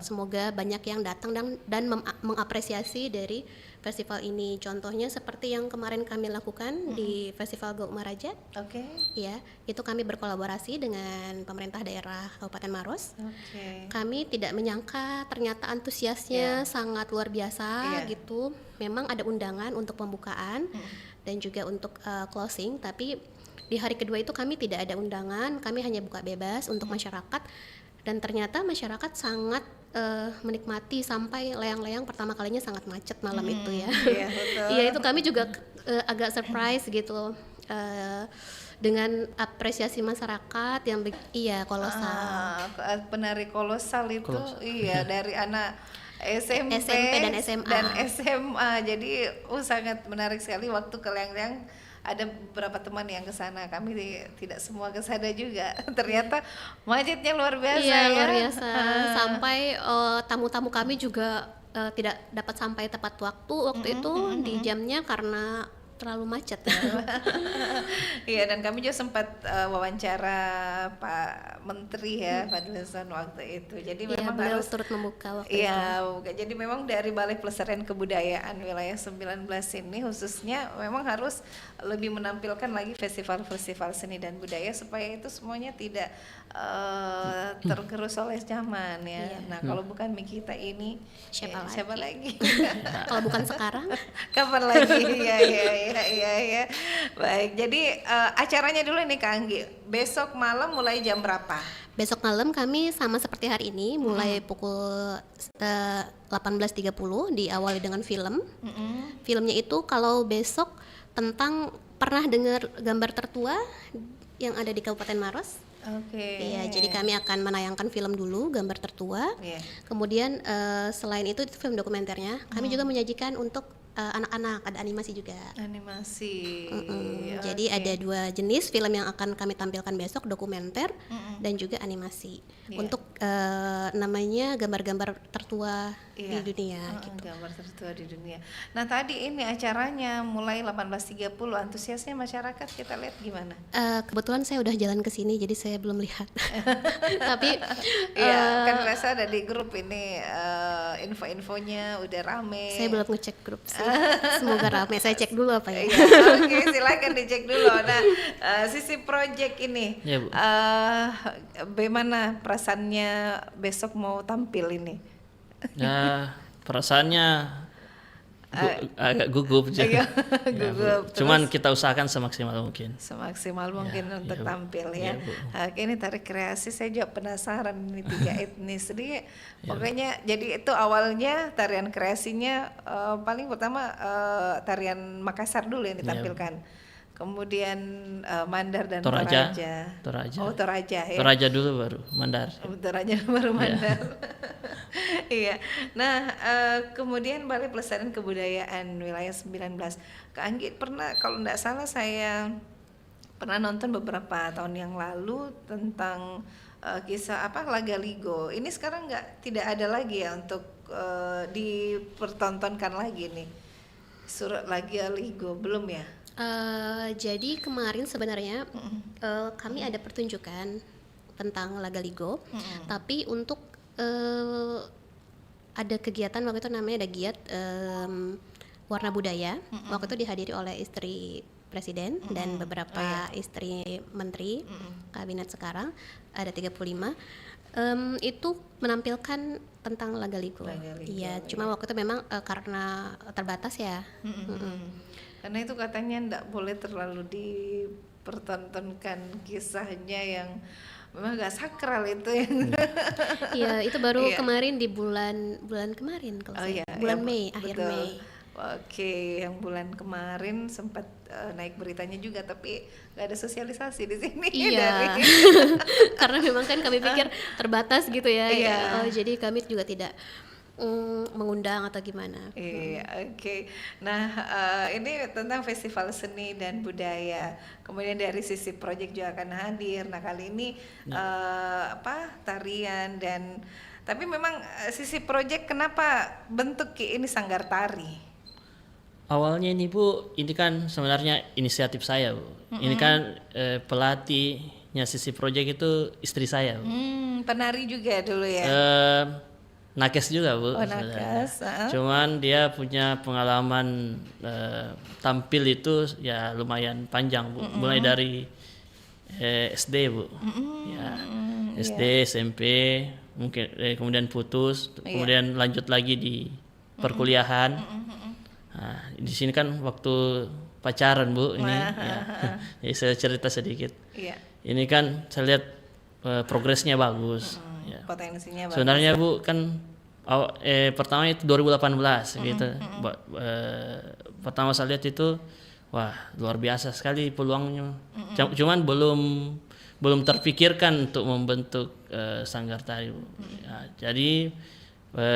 semoga banyak yang datang dan mengapresiasi dari festival ini. Contohnya seperti yang kemarin kami lakukan di Festival Go Umaraja. Ya, itu kami berkolaborasi dengan pemerintah daerah Kabupaten Maros. Kami tidak menyangka ternyata antusiasnya sangat luar biasa gitu. Memang ada undangan untuk pembukaan dan juga untuk closing, tapi di hari kedua itu kami tidak ada undangan, kami hanya buka bebas untuk masyarakat, dan ternyata masyarakat sangat menikmati sampai layang-layang pertama kalinya sangat macet malam itu ya. Iya, itu kami juga agak surprise gitu dengan apresiasi masyarakat yang kolosal. Penari kolosal itu dari anak SMP dan SMA. Jadi sangat menarik sekali waktu ke layang-layang. Ada beberapa teman yang ke sana, kami tidak semua ke sana juga. Ternyata macetnya luar biasa. Luar biasa. Sampai tamu-tamu kami juga tidak dapat sampai tepat waktu itu di jamnya karena terlalu macet. Iya, dan kami juga sempat wawancara Pak Menteri ya, Fadil Hasan waktu itu. Jadi memang harus turut membuka waktu itu. Jadi memang dari Balai Pelestarian Kebudayaan wilayah 19 ini khususnya memang harus lebih menampilkan lagi festival-festival seni dan budaya supaya itu semuanya tidak tergerus oleh zaman ya. Nah, kalau bukan Mikita ini siapa lagi? lagi? Kalau bukan sekarang, kapan lagi? Ya. Iya. Baik, jadi acaranya dulu nih Kak Anggi. Besok malam mulai jam berapa? Besok malam kami sama seperti hari ini mulai pukul 18.30 diawali dengan film. Filmnya itu kalau besok tentang pernah dengar gambar tertua yang ada di Kabupaten Maros? Oke. Iya, jadi kami akan menayangkan film dulu gambar tertua. Iya. Kemudian selain itu film dokumenternya, kami juga menyajikan untuk anak-anak, ada animasi juga. Animasi. Jadi ada 2 jenis film yang akan kami tampilkan besok, dokumenter dan juga animasi. Iya. Untuk namanya gambar-gambar tertua Iya. di dunia gitu. Gambar tertua di dunia. Nah tadi ini acaranya mulai 18.30, antusiasnya masyarakat kita lihat gimana? Kebetulan saya udah jalan ke sini jadi saya belum lihat. Tapi Iya, kan biasa ada di grup ini info-infonya udah rame. saya belum ngecek grup sih. Semoga ramai. Saya cek dulu apa ya. Iya, oke, silakan dicek dulu. Nah, sisi project ini, Ya, Bu. bagaimana perasaannya besok mau tampil ini? Ya, perasaannya agak gugup aja. Iya, Ya, Bu. gugup. Cuman kita usahakan semaksimal mungkin. Semaksimal mungkin untuk iya, Bu. tampil Iya, ya. Bu. Oke, ini tarik kreasi, saya juga penasaran ini 3 etnis. Jadi pokoknya jadi itu awalnya tarian kreasinya paling pertama tarian Makassar dulu yang ditampilkan. Kemudian Mandar dan Toraja. Toraja. Oh, Toraja ya. Toraja dulu baru Mandar. Toraja baru Mandar. Iya. Nah, kemudian Balai Pelestarian Kebudayaan Wilayah 19. Kak Anggi pernah, kalau tidak salah saya pernah nonton beberapa tahun yang lalu tentang kisah apa Lagaligo. Ini sekarang tidak ada lagi ya untuk dipertontonkan lagi nih. Surat Lagaligo belum ya? Jadi kemarin sebenarnya kami ada pertunjukan tentang Lagaligo, tapi untuk ada kegiatan waktu itu namanya ada giat warna budaya. Waktu itu dihadiri oleh istri presiden dan beberapa istri menteri kabinet sekarang, ada 35. Itu menampilkan tentang Lagaligo. Iya, cuma waktu itu memang karena terbatas ya. Karena itu katanya enggak boleh terlalu dipertontonkan kisahnya yang memang gak sakral itu yang Iya, itu baru Iya. kemarin di bulan kemarin kalau bulan Mei, akhir betul. Mei. Oke, yang bulan kemarin sempat naik beritanya juga, tapi nggak ada sosialisasi di sini. Iya, karena memang kan kami pikir terbatas gitu ya. Iya. Jadi kami juga tidak mengundang atau gimana. Iya, oke. Nah, ini tentang festival seni dan budaya. Kemudian dari sisi proyek juga akan hadir. Nah, kali ini tarian dan tapi memang sisi proyek kenapa bentuk ini sanggar tari? Awalnya ini Bu, ini kan sebenarnya inisiatif saya Bu. Ini kan pelatihnya sisi project itu istri saya Bu. Penari juga dulu ya. Nakes juga Bu. Oh, sebenarnya. nakes, Cuman dia punya pengalaman tampil itu ya lumayan panjang Bu. Mulai dari SD Bu. Ya, SD, SMP, mungkin kemudian putus, kemudian lanjut lagi di perkuliahan. Nah, di sini kan waktu pacaran Bu ini. Ya. Jadi saya cerita sedikit. Iya. Ini kan saya lihat progresnya bagus. Ya. Potensinya bagus. Sebenarnya Bu kan pertama itu 2018 gitu. Pertama saya lihat itu wah luar biasa sekali peluangnya. Cuman belum terpikirkan untuk membentuk sanggar tari Bu. Ya, jadi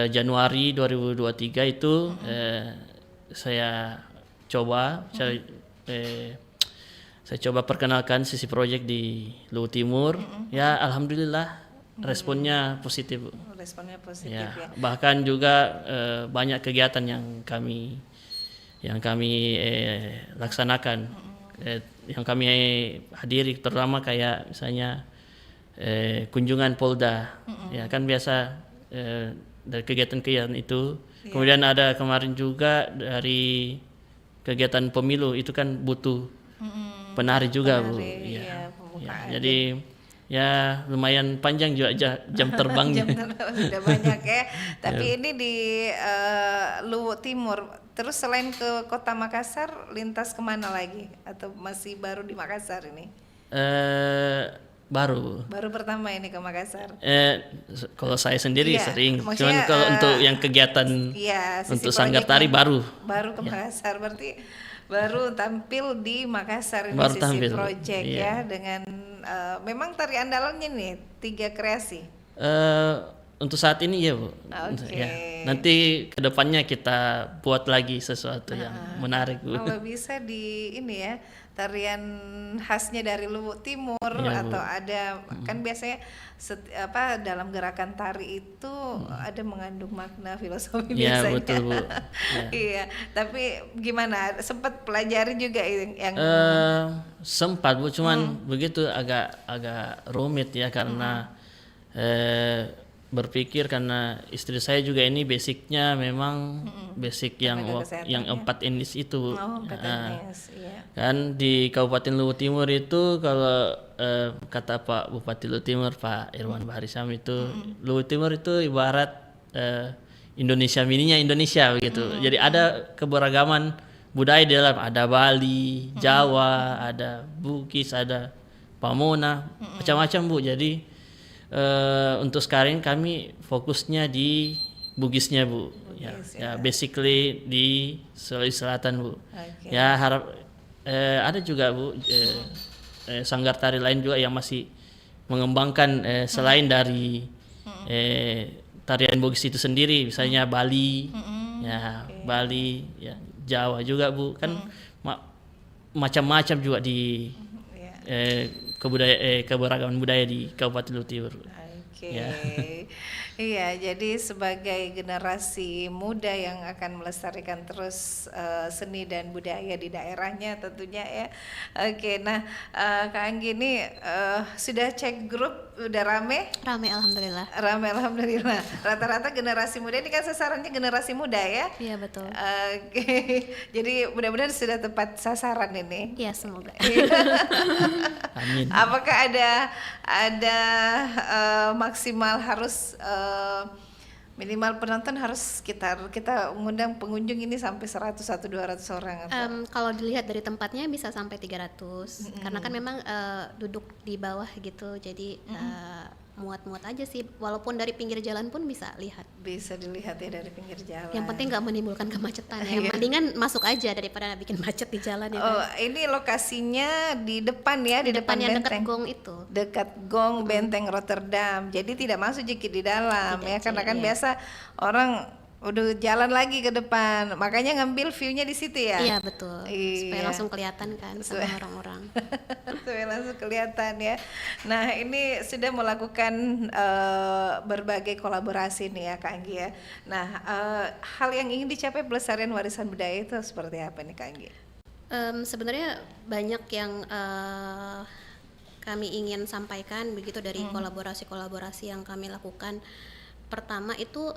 Januari 2023 itu saya coba saya coba perkenalkan sisi proyek di Luwu Timur. Ya alhamdulillah responnya positif Bu. Responnya positif Ya, ya. bahkan juga banyak kegiatan yang kami laksanakan, yang kami hadiri, terutama kayak misalnya kunjungan Polda, ya kan biasa dari kegiatan-kegiatan itu. Kemudian ada kemarin juga dari kegiatan pemilu itu kan butuh penari juga Bu. Penari, Ya, pembukaan. jadi ya lumayan panjang juga jam terbangnya. Jam terbang sudah banyak ya. Tapi ini di Luwu Timur. Terus selain ke Kota Makassar, lintas kemana lagi? Atau masih baru di Makassar ini? Baru. Baru pertama ini ke Makassar. Kalau saya sendiri Iya, sering. maksudnya, Cuman kalau untuk yang kegiatan Iya, sisi untuk Sanggar Tari proyeknya baru. baru ke Makassar, berarti baru tampil di Makassar ini Baru sisi tampil, project iya. ya, dengan memang tari andalannya nih 3 kreasi. Untuk saat ini ya Bu. Oke. Ya. Nanti kedepannya kita buat lagi sesuatu yang menarik Bu. Kalau bisa di ini ya, tarian khasnya dari Luwu Timur Iya, Bu. atau ada kan biasanya dalam gerakan tari itu ada mengandung makna filosofi Iya, biasanya. betul, Bu. Iya. Iya, tapi gimana? Sempat pelajari juga yang Sempat Bu, cuman begitu agak rumit ya karena berpikir karena istri saya juga ini basicnya memang basic yang Tenaga yang kesehatannya. 4 indis itu. Oh, PTNS, iya. Kan di Kabupaten Luwu Timur itu kalau kata Pak Bupati Luwu Timur Pak Irwan Bahari Sam itu Luwu Timur itu ibarat Indonesia mininya Indonesia begitu. Jadi ada keberagaman budaya di dalam, ada Bali, Jawa, ada Bugis, ada Pamona, macam-macam Bu. Jadi untuk sekarang kami fokusnya di Bugisnya Bu. Ya, basically di Sulawesi Selatan Bu. Oke. Ya harap ada juga Bu sanggar tari lain juga yang masih mengembangkan selain dari tarian Bugis itu sendiri, misalnya Bali, ya Bali, ya Jawa juga Bu. Kan macam-macam juga di keberagaman budaya di Kabupaten Luwu Timur. Oke. Ya. Iya, jadi sebagai generasi muda yang akan melestarikan terus seni dan budaya di daerahnya tentunya ya. Oke, nah Kak Anggi ini sudah cek grup, udah rame? Rame alhamdulillah. Rame alhamdulillah. Rata-rata generasi muda ini kan sasarannya generasi muda ya. Iya betul. Oke, jadi mudah-mudahan sudah tepat sasaran ini. Iya semoga. Amin. Apakah ada maksimal harus minimal penonton harus kita mengundang pengunjung ini sampai 100 atau 200 orang atau? Kalau dilihat dari tempatnya bisa sampai 300 karena kan memang duduk di bawah gitu, jadi muat-muat aja sih, walaupun dari pinggir jalan pun bisa lihat. Bisa dilihat ya dari pinggir jalan. Yang penting nggak menimbulkan kemacetan ya. Iya. Mendingan masuk aja daripada bikin macet di jalan ya. Oh, kan? ini lokasinya di depan ya, di depan Depannya dekat benteng. gong itu. Dekat gong benteng Rotterdam. Jadi tidak masuk jikit di dalam Tidak, ya, karena kan iya. biasa orang udah jalan lagi ke depan. Makanya ngambil view-nya di situ ya. Iya betul. Supaya Iya. langsung kelihatan kan sama Supaya- orang-orang. Supaya langsung kelihatan ya. Nah ini sudah melakukan berbagai kolaborasi nih ya Kak Anggi ya. Nah hal yang ingin dicapai pelestarian warisan budaya itu seperti apa nih Kak Anggi? Sebenarnya banyak yang kami ingin sampaikan begitu dari kolaborasi-kolaborasi yang kami lakukan. Pertama itu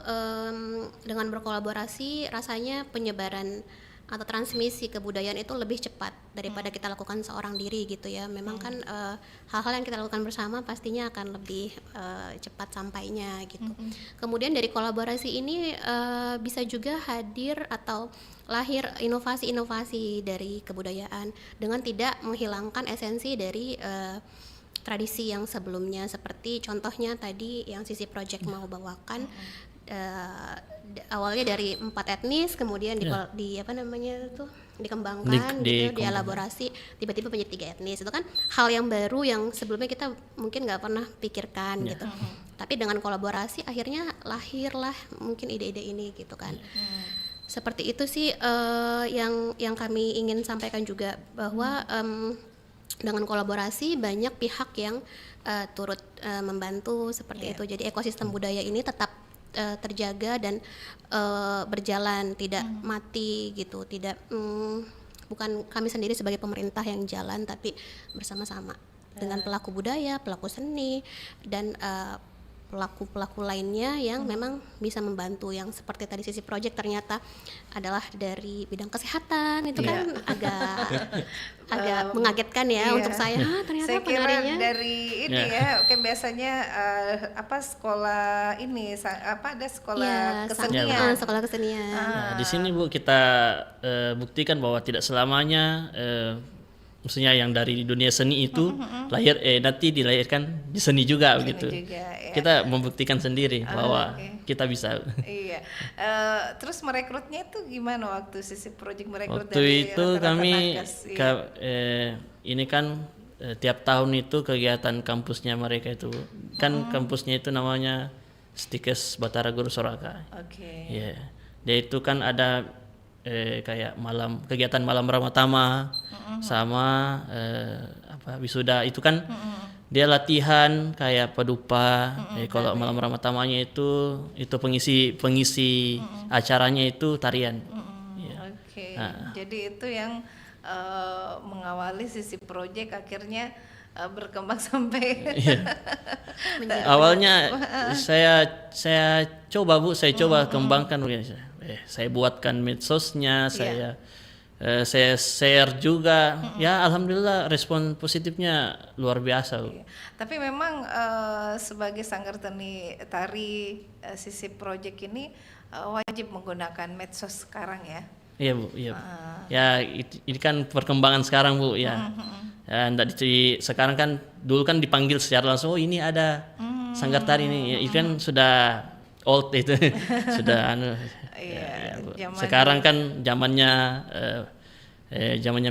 dengan berkolaborasi rasanya penyebaran atau transmisi kebudayaan itu lebih cepat daripada kita lakukan seorang diri gitu ya. Memang kan hal-hal yang kita lakukan bersama pastinya akan lebih cepat sampainya gitu. Kemudian dari kolaborasi ini bisa juga hadir atau lahir inovasi-inovasi dari kebudayaan dengan tidak menghilangkan esensi dari tradisi yang sebelumnya, seperti contohnya tadi yang Sisi Project mau bawakan. Awalnya dari 4 etnis, kemudian di apa namanya tuh dikembangkan gitu, dielaborasi tiba-tiba menjadi 3 etnis. Itu kan hal yang baru yang sebelumnya kita mungkin nggak pernah pikirkan gitu. Tapi dengan kolaborasi akhirnya lahirlah mungkin ide-ide ini gitu kan. Seperti itu sih yang kami ingin sampaikan juga, bahwa dengan kolaborasi banyak pihak yang turut membantu seperti itu. Jadi ekosistem budaya ini tetap terjaga dan berjalan, tidak mati gitu. Tidak bukan kami sendiri sebagai pemerintah yang jalan, tapi bersama-sama dengan pelaku budaya, pelaku seni, dan pelaku-pelaku lainnya yang memang bisa membantu, yang seperti tadi sisi project ternyata adalah dari bidang kesehatan, itu kan agak mengagetkan ya untuk saya. Ternyata Saya kira penarinya dari ini ya, oke biasanya sekolah ini ada sekolah kesenian. sekolah kesenian. Nah, di sini Bu kita buktikan bahwa tidak selamanya maksudnya yang dari dunia seni itu nanti dilahirkan di seni juga begitu. Juga, ya. Kita membuktikan sendiri bahwa kita bisa. Iya. Terus merekrutnya itu gimana waktu sisi project merekrut Waktu dari itu rata-rata kami nakes? Iya. ini kan tiap tahun itu kegiatan kampusnya mereka itu kan kampusnya itu namanya Stikes Batara Guru Soraka. Oke. Iya. Dia itu kan ada kayak kegiatan malam Ramatama sama wisuda itu kan dia latihan kayak padupa. Kalau malam Ramatamanya itu pengisi acaranya itu tarian. Iya. Oke. Jadi itu yang mengawali sisi project akhirnya berkembang sampai Awalnya saya coba kembangkan organisasi. Saya buatkan medsosnya, saya share juga. Ya alhamdulillah respon positifnya luar biasa. Bu. Tapi memang sebagai sanggar tari sisi project ini wajib menggunakan medsos sekarang ya. Iya Bu, iya. Ya ini kan perkembangan sekarang Bu ya. Ya sekarang kan dulu kan dipanggil secara langsung, oh ini ada sanggar tari ini. Ya, itu kan sudah old itu. Sudah Iya, Bu. zaman Sekarang kan zamannya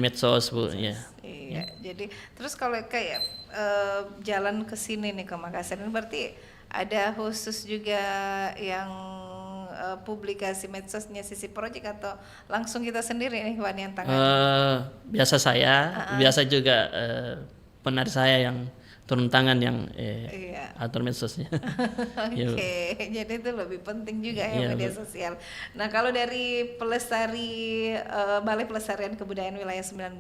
medsos Bu ya. Iya. Jadi terus kalau kayak jalan ke sini nih ke Makassar ini berarti ada khusus juga yang publikasi medsosnya sisi project atau langsung kita sendiri nih Wan yang tangani? Biasa juga penari saya yang turun tangan yang atur medsosnya. Oke, jadi itu lebih penting juga ya media sosial. Nah kalau dari Balai Pelestarian Kebudayaan Wilayah 19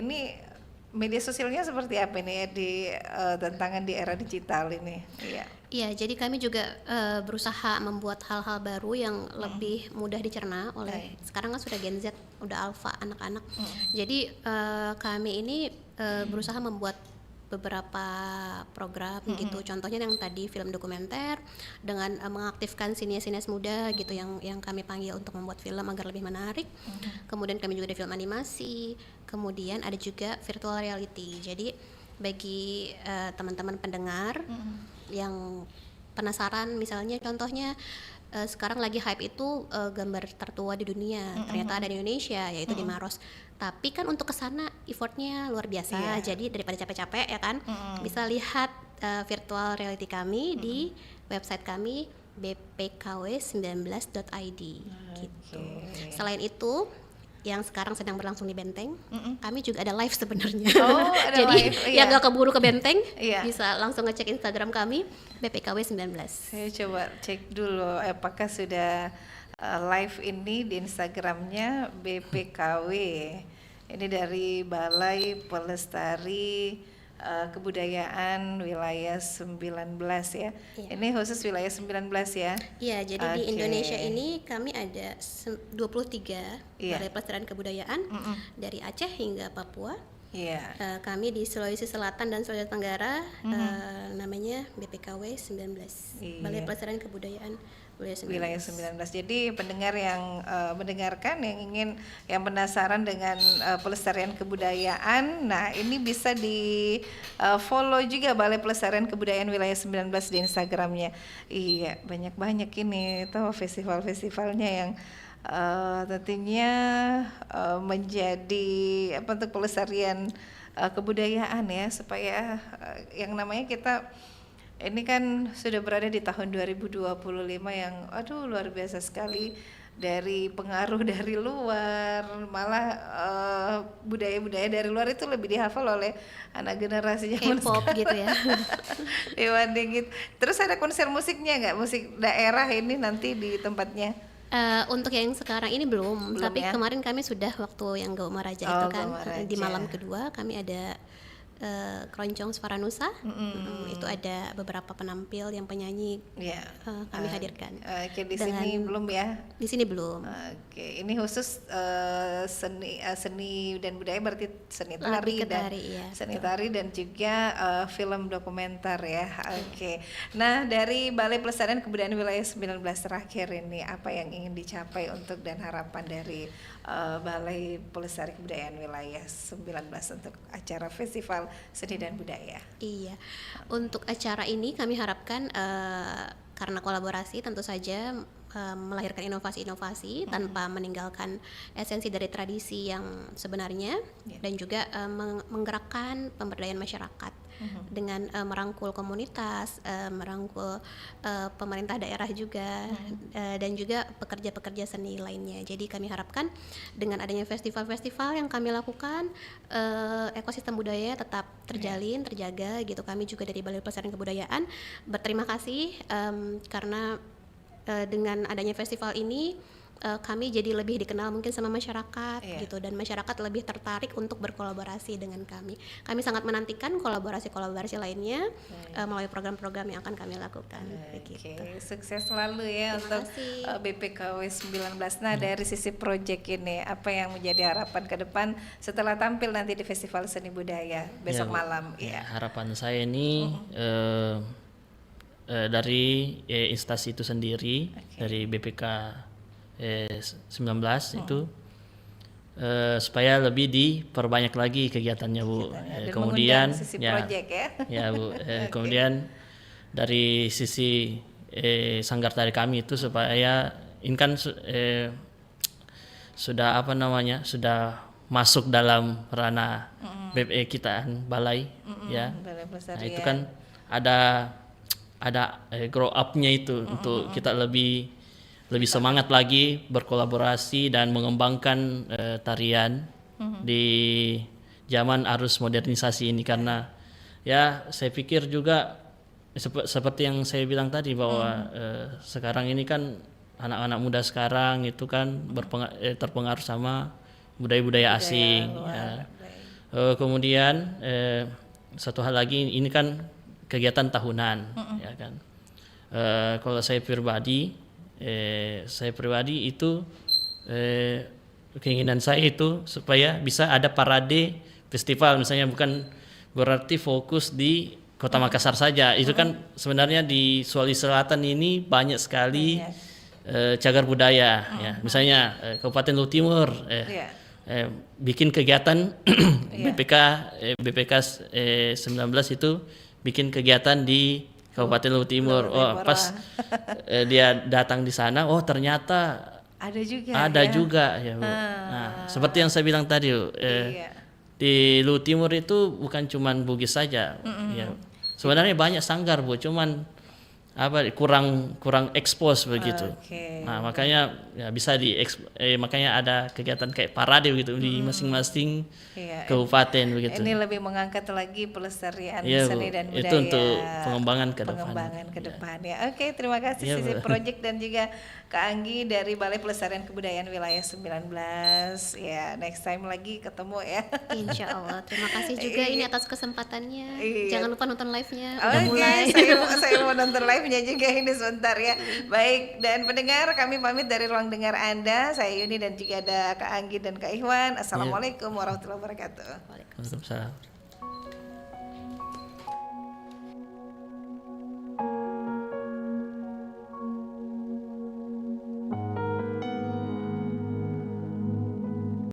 ini media sosialnya seperti apa nih ya di tantangan di era digital ini? Iya, jadi kami juga berusaha membuat hal-hal baru yang lebih mudah dicerna oleh sekarang kan sudah Gen Z, udah alpha anak-anak. Jadi kami ini berusaha membuat beberapa program gitu. Contohnya yang tadi film dokumenter dengan mengaktifkan sinias-sinias muda gitu yang kami panggil untuk membuat film agar lebih menarik. Kemudian kami juga ada film animasi. Kemudian ada juga virtual reality. Jadi bagi teman-teman pendengar yang penasaran, misalnya contohnya sekarang lagi hype itu gambar tertua di dunia, ternyata ada di Indonesia, yaitu di Maros. Tapi kan untuk kesana effortnya luar biasa, jadi daripada capek-capek ya kan, bisa lihat virtual reality kami di website kami bpkw19.id gitu. Selain itu yang sekarang sedang berlangsung di Benteng, kami juga ada live sebenarnya. Oh, ada jadi live, yang gak keburu ke Benteng Iya. bisa langsung ngecek Instagram kami bpkw19. Saya coba cek dulu apakah sudah live ini di Instagramnya BPKW. Ini dari Balai Pelestari Kebudayaan Wilayah 19 ya. Ini khusus wilayah 19 ya. Iya, jadi di Indonesia ini kami ada 23 Balai Pelestarian Kebudayaan dari Aceh hingga Papua. Iya. Kami di Sulawesi Selatan dan Sulawesi Tenggara namanya BPKW 19. Balai Pelestarian Kebudayaan Wilayah 19. Jadi pendengar yang mendengarkan yang penasaran dengan pelestarian kebudayaan, nah ini bisa di follow juga Balai Pelestarian Kebudayaan Wilayah 19 di Instagramnya. Iya, banyak-banyak ini tuh festival-festivalnya yang tentunya menjadi untuk pelestarian kebudayaan ya, supaya yang namanya kita ini kan sudah berada di tahun 2025 yang luar biasa sekali, dari pengaruh dari luar, malah budaya-budaya dari luar itu lebih dihafal oleh anak generasi zaman K-pop gitu ya. dibanding gitu. Terus ada konser musiknya nggak, musik daerah ini nanti di tempatnya? Untuk yang sekarang ini belum tapi ya? kemarin kami sudah waktu yang Gauma Raja itu kan Gauma Raja. di malam kedua kami ada Keroncong Suara Nusa. Itu ada beberapa penampil yang penyanyi Ya. kami hadirkan. Oke, di Dengan- sini belum ya. Di sini belum. Oke, ini khusus seni dan budaya, berarti seni Lebih tari ke dan tari, iya, seni betul. tari dan juga film dokumenter ya. Oke. Nah, dari Balai Pelestarian Kebudayaan Wilayah 19 terakhir ini apa yang ingin dicapai untuk dan harapan dari Balai Pelestarian Kebudayaan Wilayah 19 untuk acara Festival Seni dan Budaya? Iya, untuk acara ini kami harapkan karena kolaborasi tentu saja melahirkan inovasi-inovasi tanpa meninggalkan esensi dari tradisi yang sebenarnya, dan juga menggerakkan pemberdayaan masyarakat dengan merangkul komunitas, merangkul pemerintah daerah juga, dan juga pekerja-pekerja seni lainnya. Jadi kami harapkan dengan adanya festival-festival yang kami lakukan, ekosistem budaya tetap terjalin, terjaga gitu. Kami juga dari Balai Pelestarian Kebudayaan berterima kasih karena dengan adanya festival ini kami jadi lebih dikenal mungkin sama masyarakat gitu, dan masyarakat lebih tertarik untuk berkolaborasi dengan kami. Kami sangat menantikan kolaborasi-kolaborasi lainnya melalui program-program yang akan kami lakukan. Begitu. Oke, sukses selalu ya Terima untuk kasih. BPKW 19. Nah, dari sisi proyek ini apa yang menjadi harapan ke depan setelah tampil nanti di Festival Seni Budaya besok Ya, Bu. malam? Ya, harapan saya ini dari instansi itu sendiri, dari BPK 19 itu supaya lebih diperbanyak lagi kegiatannya, Bu. Dan Kemudian mengundang sisi ya, proyek ya. ya Bu. Kemudian dari sisi sanggar tari kami itu supaya ini kan sudah apa namanya, sudah masuk dalam ranah BPE kita balai ya. Balai Nah, Pelestarian. itu kan ada grow up-nya itu untuk kita lebih semangat lagi berkolaborasi dan mengembangkan tarian di zaman arus modernisasi ini, karena ya saya pikir juga seperti yang saya bilang tadi bahwa sekarang ini kan anak-anak muda sekarang itu kan terpengaruh sama budaya-budaya asing ya. Kemudian satu hal lagi, ini kan kegiatan tahunan ya kan. Kalau saya pribadi itu keinginan saya itu supaya bisa ada parade festival, misalnya bukan berarti fokus di Kota Makassar saja. Itu kan sebenarnya di Sulawesi Selatan ini banyak sekali cagar budaya ya. Misalnya Kabupaten Luwu Timur bikin kegiatan BPK 19 itu bikin kegiatan di Kabupaten Luwu Timur. Pas dia datang di sana, ternyata ada juga ya, Bu. Nah, seperti yang saya bilang tadi, di Luwu Timur itu bukan cuman Bugis saja. Ya. Sebenarnya banyak sanggar, Bu, cuman kurang expose begitu. Nah, makanya ya bisa makanya ada kegiatan kayak parade begitu di masing-masing kabupaten begitu. Ini lebih mengangkat lagi pelestarian Ya, seni Bu. dan budaya. Itu untuk pengembangan ke depan. Pengembangan ke depan ya. Oke, terima kasih Ya, sisi Bu. project dan juga Kak Anggi dari Balai Pelestarian Kebudayaan Wilayah 19. Ya, next time lagi ketemu ya. Insya Allah. Terima kasih juga ini atas kesempatannya. Iya. Jangan lupa nonton live-nya. Udah Oke, mulai. saya mau nonton live-nya juga ini sebentar ya. Baik, dan pendengar, kami pamit dari ruang dengar Anda. Saya Yuni dan juga ada Kak Anggi dan Kak Ikhwan. Assalamualaikum warahmatullahi wabarakatuh. Waalaikumsalam.